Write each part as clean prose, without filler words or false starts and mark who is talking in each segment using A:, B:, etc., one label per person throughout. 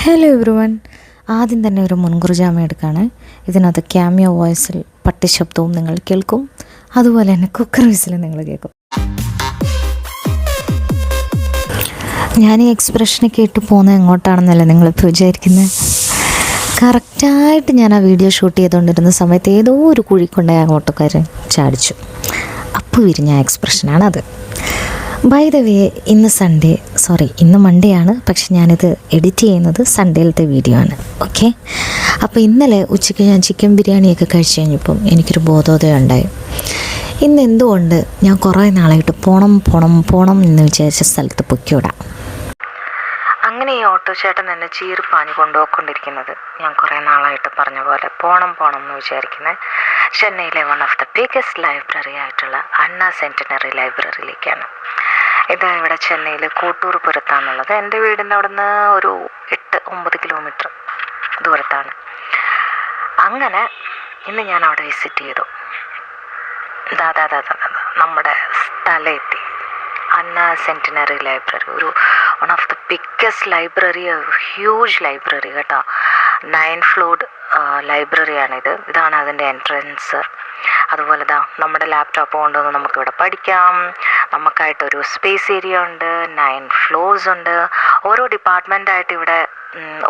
A: Hello everyone, ആദ്യം തന്നെ ഒരു മുൻകൂർ ജാമ്യം എടുക്കുകയാണ്. ഇതിനകത്ത് ക്യാമിയോ വോയിസിൽ പട്ടി ശബ്ദവും നിങ്ങൾ കേൾക്കും, അതുപോലെ തന്നെ കുക്കർ വിസിലും നിങ്ങൾ കേൾക്കും. ഞാൻ ഈ എക്സ്പ്രഷന് കേട്ട് പോകുന്നത് എങ്ങോട്ടാണെന്നല്ല നിങ്ങളിപ്പോൾ വിചാരിക്കുന്നത്. കറക്റ്റായിട്ട് ഞാൻ ആ വീഡിയോ ഷൂട്ട് ചെയ്തുകൊണ്ടിരുന്ന സമയത്ത് ഏതോ ഒരു കുഴിക്കൊണ്ടായി അങ്ങോട്ടക്കാരൻ ചാടിച്ചു. അപ്പോൾ വിരിഞ്ഞ എക്സ്പ്രഷനാണത്. ബൈ ദ വേ, ഇന്ന് മൺഡേ ആണ്, പക്ഷെ ഞാനിത് എഡിറ്റ് ചെയ്യുന്നത് സൺഡേയിലത്തെ വീഡിയോ ആണ്. ഓക്കെ, അപ്പോൾ ഇന്നലെ ഉച്ചയ്ക്ക് ഞാൻ ചിക്കൻ ബിരിയാണിയൊക്കെ കഴിച്ച് കഴിഞ്ഞപ്പം എനിക്കൊരു ബോധോദയം ഉണ്ടായി. ഇന്ന് എന്തുകൊണ്ട് ഞാൻ കുറേ നാളായിട്ട് പോണം എന്ന് വിചാരിച്ച സ്ഥലത്ത് പൊയ്ക്കൂടാ. അങ്ങനെ ഈ ഓട്ടോ ചേട്ടൻ എന്നെ ചീർപ്പാഞ്ഞ് കൊണ്ടുപോയിക്കൊണ്ടിരിക്കുന്നത് ഞാൻ കുറേ നാളായിട്ട് പറഞ്ഞ പോലെ പോണം എന്ന് വിചാരിക്കുന്നത് ചെന്നൈയിലെ one of the biggest library ആയിട്ടുള്ള അണ്ണാ സെൻറ്റിനറി ലൈബ്രറിയിലേക്കാണ്. ഇത് ഇവിടെ ചെന്നൈയിൽ കോട്ടൂർപുരത്താണുള്ളത്. എൻ്റെ വീടിൻ്റെ അവിടെ നിന്ന് ഒരു 8-9 കിലോമീറ്റർ ദൂരത്താണ്. അങ്ങനെ ഇന്ന് ഞാൻ അവിടെ വിസിറ്റ് ചെയ്തു. നമ്മുടെ സ്ഥലമെത്തി. അണ്ണാ സെൻറ്റിനറി ലൈബ്രറി, ഒരു one of the biggest library, huge library കേട്ടോ. 9 ഫ്ലോർഡ് ലൈബ്രറിയാണിത്. ഇതാണ് അതിൻ്റെ എൻട്രൻസ്. അതുപോലെ നമ്മുടെ ലാപ്ടോപ്പ് കൊണ്ടുവന്ന് നമുക്കിവിടെ പഠിക്കാം. നമുക്കായിട്ടൊരു സ്പേസ് ഏരിയ ഉണ്ട്. 9 ഫ്ലോർസ് ഉണ്ട്. ഓരോ ഡിപ്പാർട്ട്മെൻറ്റായിട്ട് ഇവിടെ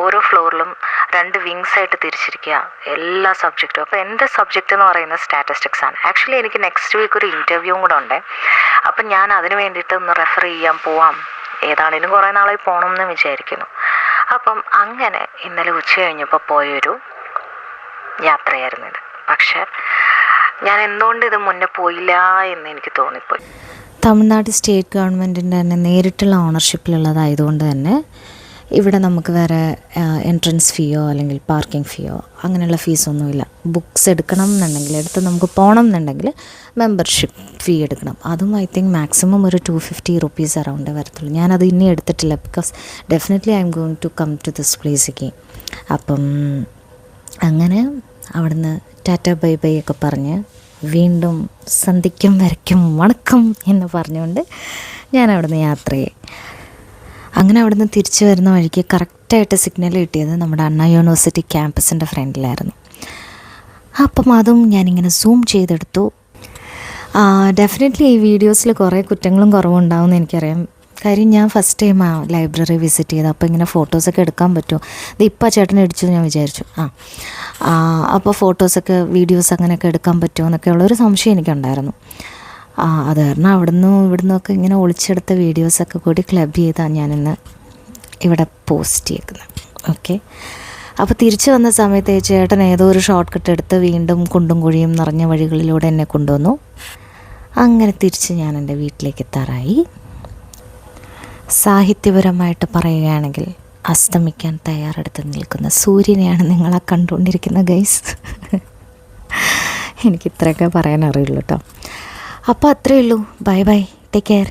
A: ഓരോ ഫ്ലോറിലും 2 വിങ്സ് ആയിട്ട് തിരിച്ചിരിക്കുക, എല്ലാ സബ്ജക്റ്റും. അപ്പോൾ എൻ്റെ സബ്ജക്റ്റ് എന്ന് പറയുന്നത് സ്റ്റാറ്റിസ്റ്റിക്സ് ആണ്. ആക്ച്വലി എനിക്ക് നെക്സ്റ്റ് വീക്ക് ഒരു ഇൻ്റർവ്യൂവും കൂടെ ഉണ്ട്. അപ്പം ഞാൻ അതിന് വേണ്ടിയിട്ട് ഒന്ന് റെഫർ ചെയ്യാൻ പോവാം. ഏതാണേലും കുറേ നാളായി പോകണം എന്ന് വിചാരിക്കുന്നു. അപ്പം അങ്ങനെ ഇന്നലെ ഉച്ച കഴിഞ്ഞപ്പോൾ പോയൊരു യാത്രയായിരുന്നു ഇത്. പക്ഷേ ഞാൻ എന്തുകൊണ്ട് ഇത് മുന്നേ പോയില്ല എന്ന് എനിക്ക് തോന്നിപ്പോയി. തമിഴ്നാട് സ്റ്റേറ്റ് ഗവൺമെൻറ്റിൻ്റെ തന്നെ നേരിട്ടുള്ള ഓണർഷിപ്പിലുള്ളതായതുകൊണ്ട് തന്നെ ഇവിടെ നമുക്ക് വേറെ എൻട്രൻസ് ഫീയോ അല്ലെങ്കിൽ പാർക്കിംഗ് ഫീയോ അങ്ങനെയുള്ള ഫീസൊന്നുമില്ല. ബുക്സ് എടുക്കണം എന്നുണ്ടെങ്കിൽ, എടുത്ത് നമുക്ക് പോകണം എന്നുണ്ടെങ്കിൽ മെമ്പർഷിപ്പ് ഫീ എടുക്കണം. അതും ഐ തിങ്ക് മാക്സിമം ഒരു 250 റുപ്പീസ് അറൗണ്ട് വരത്തുള്ളൂ. ഞാനത് ഇനി എടുത്തിട്ടില്ല, because definitely I am going to come to this പ്ലേസിലേക്ക്. അപ്പം അങ്ങനെ അവിടുന്ന് ടാറ്റ ബൈ ബൈ ഒക്കെ പറഞ്ഞ് വീണ്ടും സന്ധിക്കും വരയ്ക്കും വണക്കം എന്ന് പറഞ്ഞുകൊണ്ട് ഞാൻ അവിടുന്ന് യാത്രയായി. അങ്ങനെ അവിടുന്ന് തിരിച്ചു വരുന്ന വഴിക്ക് കറക്റ്റായിട്ട് സിഗ്നൽ കിട്ടിയത് നമ്മുടെ അണ്ണാ യൂണിവേഴ്സിറ്റി ക്യാമ്പസിൻ്റെ ഫ്രണ്ടിലായിരുന്നു. അപ്പം അതും ഞാനിങ്ങനെ സൂം ചെയ്തെടുത്തു. ഡെഫിനറ്റ്ലി ഈ വീഡിയോസിൽ കുറേ കുറ്റങ്ങളും കുറവും ഉണ്ടാവും എന്ന് എനിക്കറിയാം. കാര്യം ഞാൻ ഫസ്റ്റ് ടൈം ആ ലൈബ്രറി വിസിറ്റ് ചെയ്ത്. അപ്പോൾ ഇങ്ങനെ ഫോട്ടോസൊക്കെ എടുക്കാൻ പറ്റുമോ, ഇത് ഇപ്പോൾ ചേട്ടൻ അടിച്ചു ഞാൻ വിചാരിച്ചു. അപ്പോൾ ഫോട്ടോസൊക്കെ വീഡിയോസ് അങ്ങനെയൊക്കെ എടുക്കാൻ പറ്റുമോ എന്നൊക്കെ ഉള്ളൊരു സംശയം എനിക്കുണ്ടായിരുന്നു. അത് കാരണം ഇവിടുന്നൊക്കെ ഇങ്ങനെ ഒളിച്ചെടുത്ത വീഡിയോസൊക്കെ കൂടി ക്ലബ് ചെയ്താണ് ഞാനിന്ന് ഇവിടെ പോസ്റ്റ് ചെയ്ക്കുന്നത്. ഓക്കെ, അപ്പോൾ തിരിച്ചു വന്ന സമയത്ത് ചേട്ടൻ ഏതോ ഒരു ഷോർട്ട് കട്ട് എടുത്ത് വീണ്ടും കുണ്ടും കുഴിയും നിറഞ്ഞ വഴികളിലൂടെ എന്നെ കൊണ്ടുവന്നു. അങ്ങനെ തിരിച്ച് ഞാൻ എൻ്റെ വീട്ടിലേക്ക് എത്താറായി. സാഹിത്യപരമായിട്ട് പറയുകയാണെങ്കിൽ അസ്തമിക്കാൻ തയ്യാറെടുത്ത് നിൽക്കുന്ന സൂര്യനെയാണ് നിങ്ങളെ കണ്ടുകൊണ്ടിരിക്കുന്ന ഗൈസ്. എനിക്ക് ഇത്രയൊക്കെ പറയാൻ അറിയുള്ളൂ കേട്ടോ. അപ്പോൾ അത്രയേ ഉള്ളൂ. Bye bye, take care.